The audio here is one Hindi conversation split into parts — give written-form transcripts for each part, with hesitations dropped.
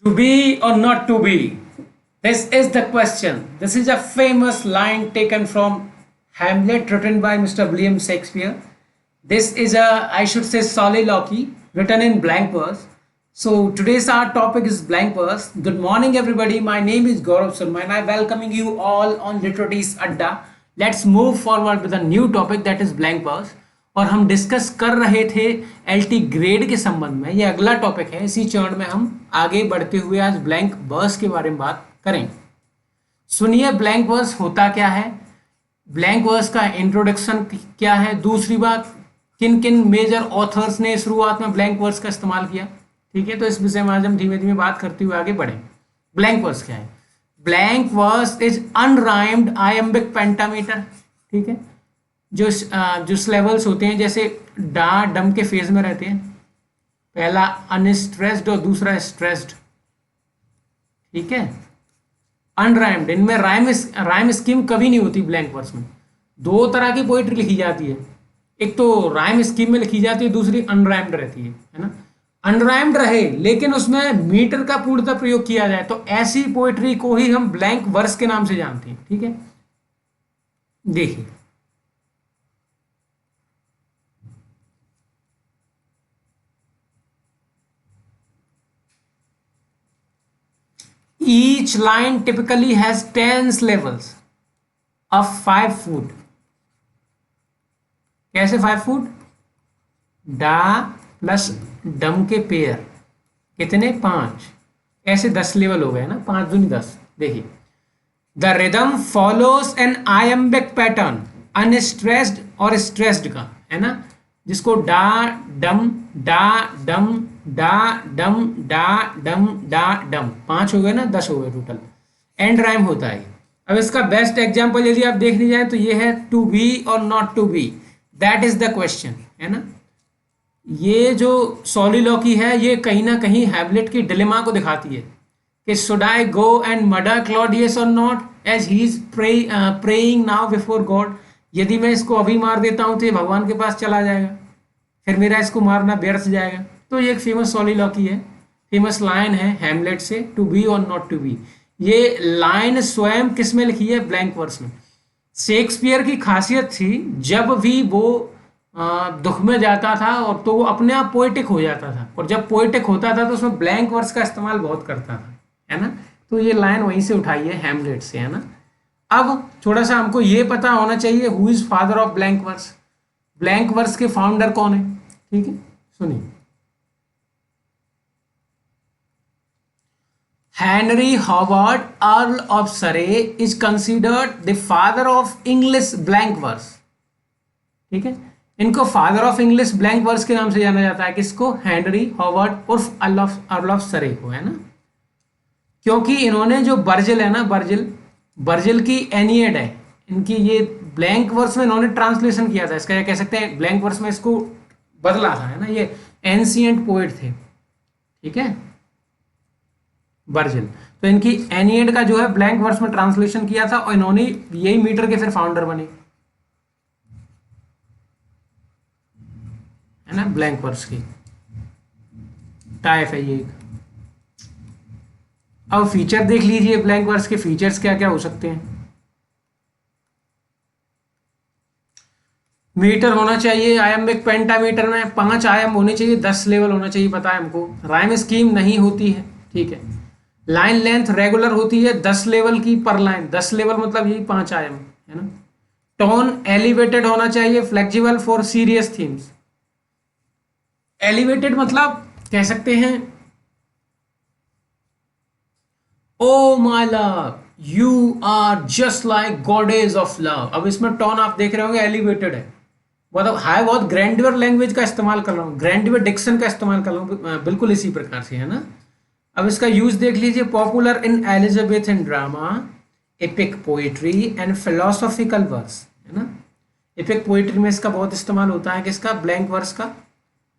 To be or not to be? This is the question. This is a famous line taken from Hamlet, written by Mr. William Shakespeare. This is a, I should say, soliloquy written in blank verse. So today's our topic is blank verse. Good morning, everybody. My name is Gaurav Sharma, and I welcoming you all on Literaries Adda. Let's move forward with a new topic, that is blank verse. और हम डिस्कस कर रहे थे एलटी ग्रेड के संबंध में। ये अगला टॉपिक है, इसी चरण में हम आगे बढ़ते हुए आज ब्लैंक वर्स के बारे में बात करें। सुनिए, ब्लैंक वर्स होता क्या है, ब्लैंक वर्स का इंट्रोडक्शन क्या है, दूसरी बात किन किन मेजर ऑथर्स ने शुरुआत में ब्लैंक वर्स का इस्तेमाल किया। ठीक है, तो इस विषय में आज हम धीमे धीमे बात करते हुए आगे बढ़ें। ब्लैंक वर्स क्या है? Blank verse is unrhymed iambic pentameter. ठीक है, जो लेवल्स होते हैं, जैसे डा डम के फेज में रहते हैं, पहला अनस्ट्रेस्ड और दूसरा स्ट्रेस्ड। ठीक है, अनराइम्ड, इनमें राइम स्कीम कभी नहीं होती। ब्लैंक वर्स में दो तरह की पोइट्री लिखी जाती है, एक तो राइम स्कीम में लिखी जाती है, दूसरी अनराइम्ड रहती है ना। अनराइम्ड रहे लेकिन उसमें मीटर का पूर्णतः प्रयोग किया जाए तो ऐसी पोइट्री को ही हम ब्लैंक वर्स के नाम से जानते हैं। ठीक है, देखिए each line typically has 10 levels of 5 foot। कैसे 5 फुट? डा प्लस डम के पेयर कितने? 5। ऐसे 10 लेवल हो गए ना, 5 दूनी 10। देखिए, the rhythm follows an iambic pattern, unstressed और स्ट्रेस्ड का, है ना, जिसको डा डम डा डम डा डम डा डम डा डम, 5 हो गए ना, 10 हो गए टोटल। एंड राइम होता है। अब इसका बेस्ट एग्जांपल यदि आप देखने जाए तो ये है टू बी और not to be, that is the question, है ना। ये जो सॉलिलॉकी है ये कहीं ना कहीं हैमलेट की डिलेमा को दिखाती है कि should I go and murder Claudius और not as he is praying now before God. यदि मैं इसको अभी मार देता हूं तो ये भगवान के पास चला जाएगा, फिर मेरा इसको मारना व्यर्थ जाएगा। तो ये एक फेमस सॉलिलॉकी है, फेमस लाइन है हैमलेट से, टू बी और नॉट टू बी। ये लाइन स्वयं किस में लिखी है? ब्लैंक वर्स में। शेक्सपियर की खासियत थी, जब भी वो दुख में जाता था और तो वो अपने आप पोएटिक हो जाता था, और जब पोएटिक होता था तो उसमें ब्लैंक वर्स का इस्तेमाल बहुत करता था, है ना। तो ये लाइन वहीं से उठाई है, हैमलेट से, है ना। अब थोड़ा सा हमको ये पता होना चाहिए who is father of blank verse. Blank verse के फाउंडर कौन है? ठीक है, सुनिए। Henry Howard Earl of Surrey is considered the father of English blank verse. ठीक है, इनको father of English blank verse के नाम से जाना जाता है। किसको? हेनरी हॉवर्ड उर्फ अर्ल ऑफ सरे को, है ना। क्योंकि इन्होंने जो बर्जिल है ना, बर्जिल की एनियड है इनकी, ये ब्लैंक वर्स में इन्होंने ट्रांसलेशन किया था इसका, या कह सकते हैं ब्लैंक वर्स में इसको बदला था, है ना। ये एंशिएंट पोएट थे, ठीक है, बर्जिल। तो इनकी एनियड का जो है ब्लैंक वर्स में ट्रांसलेशन किया था, और इन्होंने यही मीटर के फिर फाउंडर बने, है ना। ब्लैंक वर्स की टाइप है ये। अब फीचर देख लीजिए, ब्लैंक वर्स के फीचर्स क्या क्या हो सकते हैं। मीटर होना चाहिए आयम्बिक पेंटामीटर में, 5 आयाम होने चाहिए, 10 लेवल होना चाहिए, पता है हमको। राइम स्कीम नहीं होती है, ठीक है। लाइन लेंथ रेगुलर होती है 10 लेवल की पर लाइन, 10 लेवल मतलब यही 5 आयाम, है ना। टोन एलिवेटेड होना चाहिए, flexible for serious themes. Elevated मतलब कह सकते हैं O my love you are just like goddess of love. अब इसमें टोन आप देख रहे होंगे एलिवेटेड है, मतलब हाई, बहुत ग्रैंडियर लैंग्वेज का इस्तेमाल कर रहा हूँ, ग्रैंडियर डिक्शन का इस्तेमाल कर रहा हूँ, बिल्कुल इसी प्रकार से, है ना। अब इसका यूज देख लीजिए। Popular in Elizabethan drama, epic poetry and philosophical verse, है ना। एपिक पोएट्री में इसका बहुत इस्तेमाल होता है, किसका? ब्लैंक वर्स का,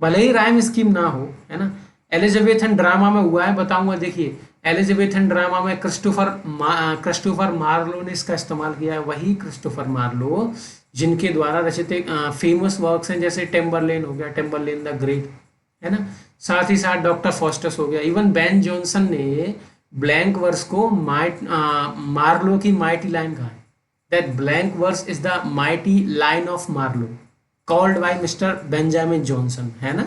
भले ही राइम स्कीम ना हो, है ना। एलिजाबेथन ड्रामा में हुआ है, बताऊंगा। देखिए एलिजाबेथन ड्रामा में क्रिस्टोफर मार्लो ने इसका इस्तेमाल किया है, वही क्रिस्टोफर मार्लो जिनके द्वारा रचित फेमस वर्क्स हैं, जैसे टेम्बरलेन हो गया, टेम्बरलेन द ग्रेट, है ना। साथ ही साथ डॉक्टर फॉस्टस हो गया। इवन बेन जॉनसन ने ब्लैंक वर्स को मार्लो की माइटी लाइन कहा है, that blank verse is the mighty line of Marlowe called by mister Benjamin Jonson, है ना।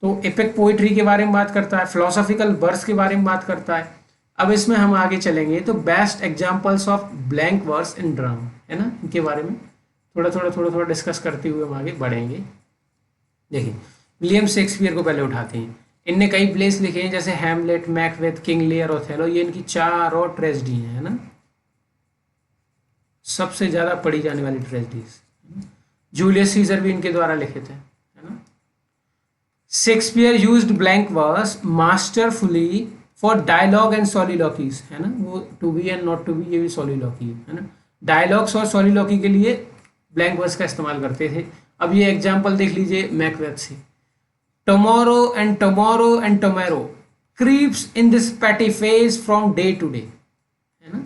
तो एपिक पोइट्री के बारे में बात करता है, फिलोसॉफिकल वर्स के बारे में बात करता है। अब इसमें हम आगे चलेंगे तो best examples of blank verse in drama, है ना, इनके बारे में थोड़ा डिस्कस करते हुए हम आगे बढ़ेंगे। देखिए विलियम शेक्सपियर को पहले उठाते हैं। इनने कई प्लेस लिखे हैं, जैसे Hamlet, Macbeth, King Lear, Othello. ये इनकी चार और ट्रेजेडी है ना, सबसे ज्यादा पढ़ी जाने वाली ट्रेजेडीज। जूलियस सीजर भी इनके द्वारा लिखे थे, है ना। Shakespeare used blank verse masterfully for dialogue and soliloquies, है ना। वो to be and not to be, ये भी सॉलिलॉकी है ना। डायलॉग्स और सॉलिलॉकी के लिए ब्लैंक वर्स का इस्तेमाल करते थे। अब ये एग्जाम्पल देख लीजिए मैकबेथ से। Tomorrow and tomorrow creeps in this petty pace from day to day, है ना।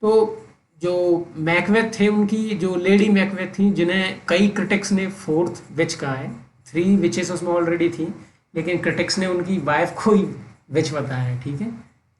तो जो मैकबेथ थे, उनकी जो लेडी मैकबेथ थी, जिन्हें कई क्रिटिक्स ने फोर्थ विच कहा है, 3 विचेस उसमें ऑलरेडी थी, लेकिन क्रिटिक्स ने उनकी वाइफ को ही विच बताया है, ठीक है,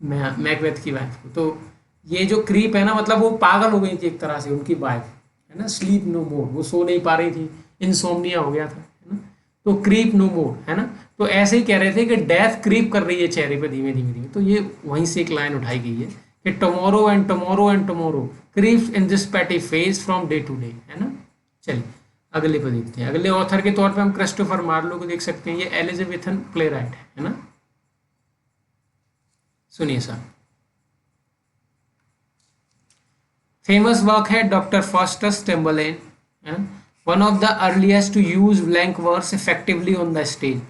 मैकबेथ की वाइफ को। तो ये जो क्रीप है ना, मतलब वो पागल हो गई थी एक तरह से, उनकी वाइफ, है ना। स्लीप नो मोर, वो सो नहीं पा रही थी, इनसोम्निया हो गया था, है ना। तो क्रीप नो मोर, है ना। तो ऐसे ही कह रहे थे कि डेथ क्रीप कर रही है चेहरे पे धीमे धीमे। तो ये वहीं से एक लाइन उठाई गई है कि tomorrow and tomorrow creeps in this petty pace from day to day, है ना। चलिए अगले पे देखते हैं। अगले ऑथर के तौर पे हम क्रिस्टोफर मार्लो को देख सकते हैं। ये एलिजाबेथन प्लेराइट है ना। सुनिए साहब, फेमस वर्क है Doctor Faustus Tamburlaine, one of the earliest to use blank verse effectively on the stage.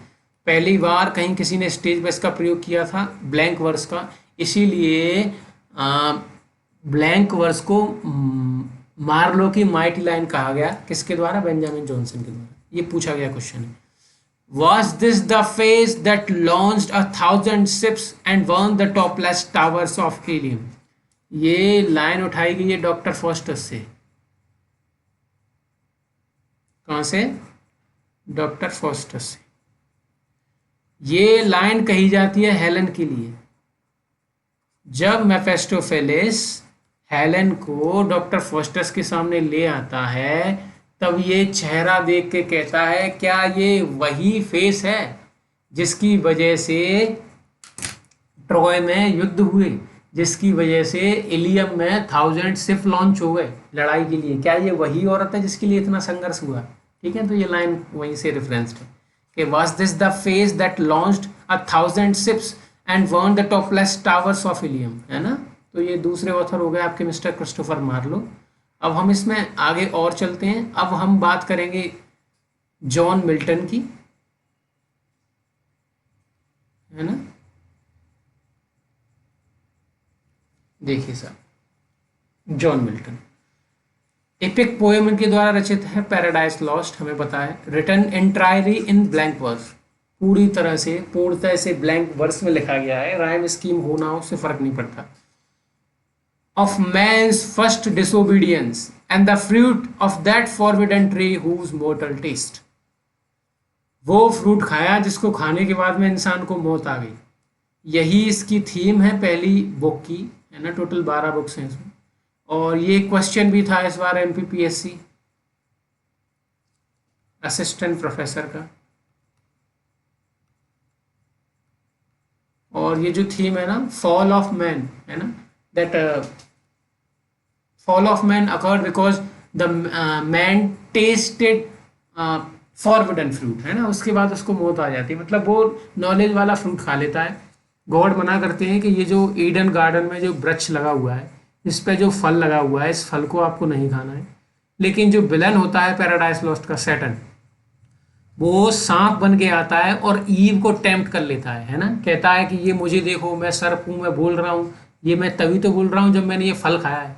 पहली बार कहीं किसी ने स्टेज पर इसका प्रयोग किया था ब्लैंक वर्स का, इसीलिए ब्लैंक वर्स को मार्लो की माइटी लाइन कहा गया। किसके द्वारा? बेंजामिन जॉनसन के द्वारा। ये पूछा गया क्वेश्चन है। Was this the phase that launched 1,000 ships and burned the topless towers of Ilium? ये लाइन उठाई गई है डॉक्टर फॉस्टस से। कहां से? डॉक्टर फॉस्टस से। ये लाइन कही जाती है हेलन के लिए। जब मेफेस्टोफेलिस हेलन को डॉक्टर फॉस्टस के सामने ले आता है, तब ये चेहरा देख के कहता है, क्या ये वही फेस है जिसकी वजह से ट्रॉय में युद्ध हुए, जिसकी वजह से इलियम में 1000 शिप लॉन्च हो गए लड़ाई के लिए? क्या ये वही औरत है जिसके लिए इतना संघर्ष हुआ? ठीक है, तो ये लाइन वहीं से रेफरेंस्ड है कि was this the face that launched 1000 ships and burn the topless towers of Ilium, है ना। तो ये दूसरे ऑथर हो गए आपके मिस्टर क्रिस्टोफर मार्लो। अब हम इसमें आगे और चलते हैं। अब हम बात करेंगे जॉन मिल्टन की, है ना। देखिए साहब, जॉन मिल्टन एपिक पोएम इनके द्वारा रचित है पैराडाइज लॉस्ट, हमें पता है। Written entirely in blank verse, पूरी तरह से पूर्णतः से ब्लैंक वर्स में लिखा गया है। राइम स्कीम होना उससे फर्क नहीं पड़ता। Of man's first disobedience and the fruit of that forbidden tree whose mortal taste, वो फ्रूट खाया जिसको खाने के बाद में इंसान को मौत आ गई। यही इसकी थीम है पहली बुक की, है ना। टोटल 12 बुक्स हैं इसमें। और ये क्वेश्चन भी था इस बार MPPSC असिस्टेंट प्रोफेसर का। और ये जो थीम है ना, फॉल ऑफ मैन, है ना, that fall of man occurred because the man tasted forbidden fruit, है ना। उसके बाद उसको मौत आ जाती है, मतलब वो नॉलेज वाला फ्रूट खा लेता है। गॉड मना करते हैं कि ये जो ईडन गार्डन में जो वृक्ष लगा हुआ है, इस पे जो फल लगा हुआ है, इस फल को आपको नहीं खाना है। लेकिन जो विलन होता है पैराडाइज लॉस्ट का, सैटर्न, वो सांप बन के आता है और ईव को टेम्प्ट कर लेता है ना। कहता है कि ये मुझे देखो, मैं सर्प हूँ, मैं बोल रहा हूँ, ये मैं तभी तो बोल रहा हूँ जब मैंने ये फल खाया है।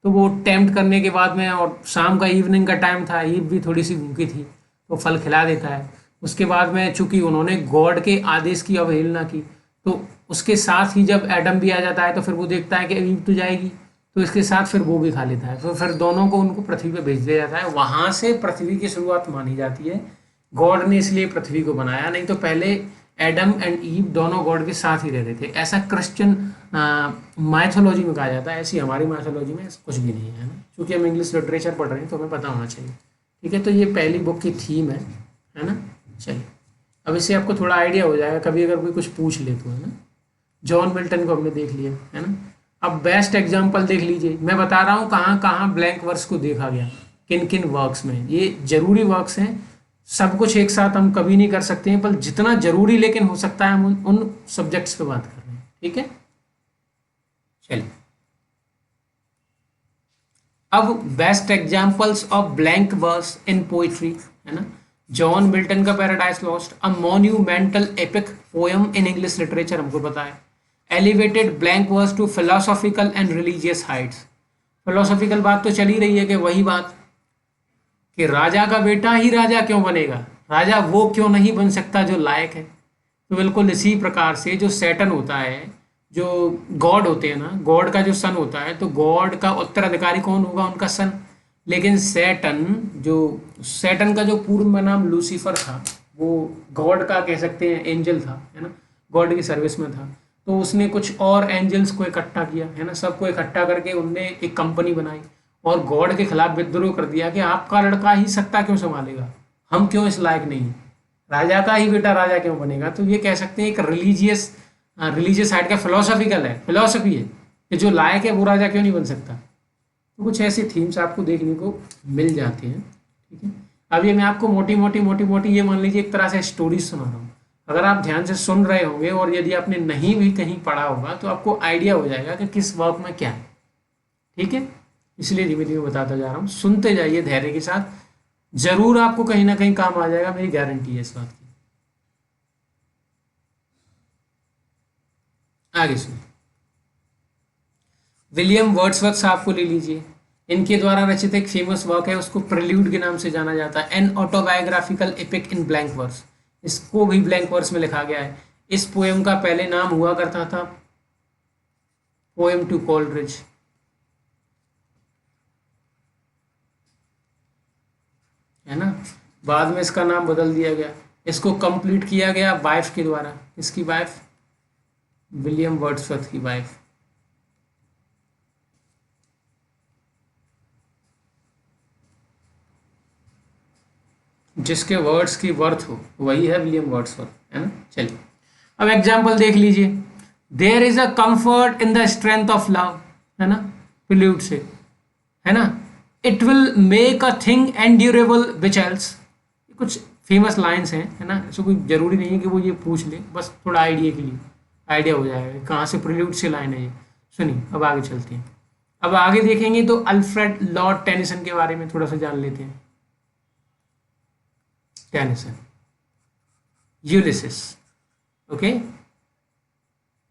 तो वो टेम्प्ट करने के बाद में, और शाम का इवनिंग का टाइम था, ईव भी थोड़ी सी भूखी थी, तो फल खिला देता है। उसके बाद में चूंकि उन्होंने गॉड के आदेश की अवहेलना की, तो उसके साथ ही जब एडम भी आ जाता है तो फिर वो देखता है कि ईव तो जाएगी, तो इसके साथ फिर वो भी खा लेता है, तो फिर दोनों को उनको पृथ्वी पे भेज दिया जाता है। वहां से पृथ्वी की शुरुआत मानी जाती है। गॉड ने इसलिए पृथ्वी को बनाया, नहीं तो पहले एडम एंड ईव दोनों गॉड के साथ ही रहते थे। ऐसा क्रिश्चियन माइथोलॉजी में कहा जाता है, ऐसी हमारी माइथोलॉजी में ऐसा कुछ भी नहीं है ना, क्योंकि हम इंग्लिश लिटरेचर पढ़ रहे हैं तो हमें पता होना चाहिए। ठीक है, तो ये पहली बुक की थीम है ना। चलिए, अब इससे आपको थोड़ा आइडिया हो जाएगा कभी अगर कोई कुछ पूछ ले तो, है ना। जॉन मिल्टन को हमने देख लिया, है ना। अब बेस्ट एग्जाम्पल देख लीजिए, मैं बता रहा हूँ कहाँ कहाँ ब्लैंक वर्स को देखा गया, किन किन वर्क्स में। ये जरूरी वर्क्स हैं, सब कुछ एक साथ हम कभी नहीं कर सकते हैं, पर जितना जरूरी लेकिन हो सकता है हम उन सब्जेक्ट्स पे बात कर रहे हैं। ठीक है, चलिए अब best examples of blank verse in poetry, है ना। जॉन मिल्टन का Paradise Lost, a monumental epic poem in English literature, हमको पता है। Elevated blank verse to philosophical and religious heights. Philosophical बात तो चली रही है कि वही बात कि राजा का बेटा ही राजा क्यों बनेगा, राजा वो क्यों नहीं बन सकता जो लायक है। तो बिल्कुल इसी प्रकार से जो सैटर्न होता है, जो गॉड होते हैं ना, गॉड का जो सन होता है, तो गॉड का उत्तराधिकारी कौन होगा, उनका सन। लेकिन सैटर्न का जो पूर्व में नाम लूसीफर था, वो गॉड का कह सकते हैं एंजल था, है ना, गॉड की सर्विस में था। तो उसने कुछ और एंजल्स को इकट्ठा किया, है ना, सबको इकट्ठा करके उनने एक कंपनी बनाई और गॉड के खिलाफ विद्रोह कर दिया कि आपका लड़का ही सत्ता क्यों संभालेगा, हम क्यों इस लायक नहीं, राजा का ही बेटा राजा क्यों बनेगा। तो ये कह सकते हैं एक रिलीजियस साइड का फिलोसॉफिकल है, फिलोसफी है कि जो लायक है वो राजा क्यों नहीं बन सकता। तो कुछ ऐसे थीम्स आपको देखने को मिल जाते हैं। ठीक है, अब ये मैं आपको मोटी मोटी ये मान लीजिए एक तरह से स्टोरीज सुना रहा हूँ। अगर आप ध्यान से सुन रहे होंगे और यदि आपने नहीं भी कहीं पढ़ा होगा तो आपको आइडिया हो जाएगा कि किस वर्क में क्या है। ठीक है, इसलिए धीमे धीमे बताता जा रहा हूँ, सुनते जाइए धैर्य के साथ, जरूर आपको कहीं ना कहीं काम आ जाएगा, मेरी गारंटी है इस बात की। आगे सुनिए, विलियम वर्ड्सवर्थ साहब को ले लीजिए। इनके द्वारा रचित एक फेमस वर्क है, उसको प्रेल्यूड के नाम से जाना जाता है, an autobiographical epic in blank verse. इसको भी ब्लैंक वर्स में लिखा गया है। इस पोएम का पहले नाम हुआ करता था पोएम टू कोलरिज, है ना। बाद में इसका नाम बदल दिया गया, इसको कंप्लीट किया गया वाइफ के द्वारा। इसकी वाइफ, विलियम वर्ड्सवर्थ की वाइफ। जिसके वर्ड्स की वर्थ हो वही है विलियम वर्ड्सवर्थ, है ना। चलिए अब एग्जाम्पल देख लीजिए, there is a comfort in the strength of love, है ना, प्रिल्यूड से, है ना। It will make a thing endurable which else. कुछ फेमस लाइंस हैं, है ना, ऐसा कोई जरूरी नहीं है कि वो ये पूछ ले, बस थोड़ा आइडिया के लिए आइडिया हो जाएगा कहाँ से प्रिल्यूड से लाइन है ये। सुनिए अब आगे चलते हैं। अब आगे देखेंगे तो अल्फ्रेड लॉर्ड टेनिसन के बारे में थोड़ा सा जान लेते हैं। Tennyson, Ulysses, okay,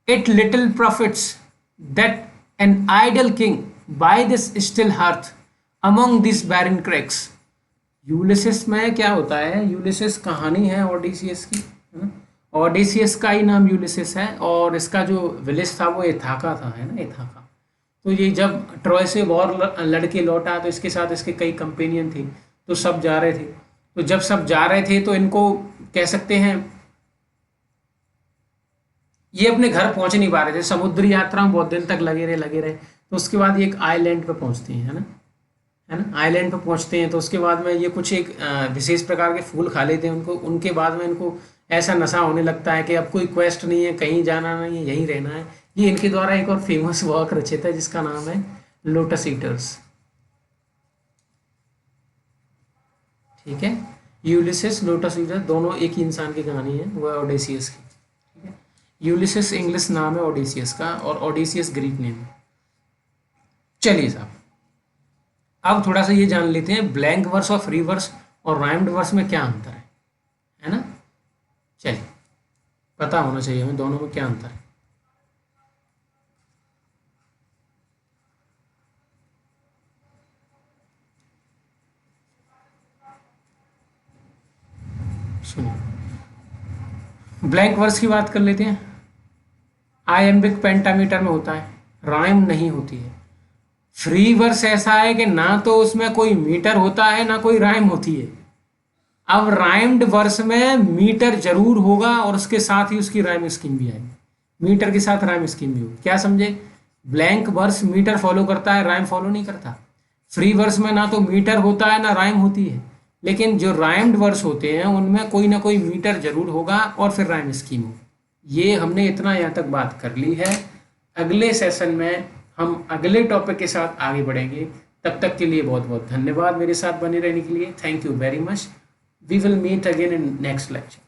it little profits that an idle king by this still hearth among these barren cracks। Ulysses में क्या होता है, यूलिसिस कहानी है ओडिसियस की, है ना। ओडिसियस का ही नाम यूलिसिस है और इसका जो विलेज था वो इथाका था, है ना, इथाका। तो ये जब ट्रॉय से वॉर लड़के लौटा तो इसके साथ इसके कई कंपेनियन थे, तो सब जा रहे थे। तो जब सब जा रहे थे तो इनको कह सकते हैं ये अपने घर पहुंच नहीं पा रहे थे, समुद्री यात्रा में बहुत दिन तक लगे रहे। तो उसके बाद ये एक आइलैंड पे पहुंचते हैं, है ना, आइलैंड पे पहुंचते हैं। तो उसके बाद में ये कुछ एक विशेष प्रकार के फूल खा लेते हैं उनको, उनके बाद में इनको ऐसा नशा होने लगता है कि अब कोई क्वेस्ट नहीं है, कहीं जाना नहीं है, यहीं रहना है। ये इनके द्वारा एक और फेमस वर्क रचित है जिसका नाम है लोटस ईटर्स। ठीक है, यूलिसिस, लोटस ईटर दोनों एक ही इंसान की कहानी है, वो है ओडेसियस की। ठीक है, यूलिसिस इंग्लिश नाम है ओडेसियस का और ओडेसियस ग्रीक नेम है। चलिए साहब, अब थोड़ा सा ये जान लेते हैं ब्लैंक वर्स और फ्री वर्स और राइम्ड वर्स में क्या अंतर है ना। चलिए, पता होना चाहिए हमें दोनों में क्या अंतर है। सुनिए, ब्लैंक वर्स की बात कर लेते हैं। आयम्बिक पेंटामीटर में होता है, राइम नहीं होती है। फ्री वर्स ऐसा है कि ना तो उसमें कोई मीटर होता है ना कोई राइम होती है। अब राइम्ड वर्स में मीटर जरूर होगा और उसके साथ ही उसकी राइम स्कीम भी आएगी, मीटर के साथ राइम स्कीम भी होगी। क्या समझे? ब्लैंक वर्स मीटर फॉलो करता है, राइम फॉलो नहीं करता। फ्री वर्स में ना तो मीटर होता है ना राइम होती है, लेकिन जो राइम्ड वर्स होते हैं उनमें कोई ना कोई मीटर जरूर होगा और फिर राइम स्कीम होगी। ये हमने इतना यहाँ तक बात कर ली है। अगले सेशन में हम अगले टॉपिक के साथ आगे बढ़ेंगे। तब तक के लिए बहुत बहुत धन्यवाद मेरे साथ बने रहने के लिए। Thank you very much. We will meet again in next lecture.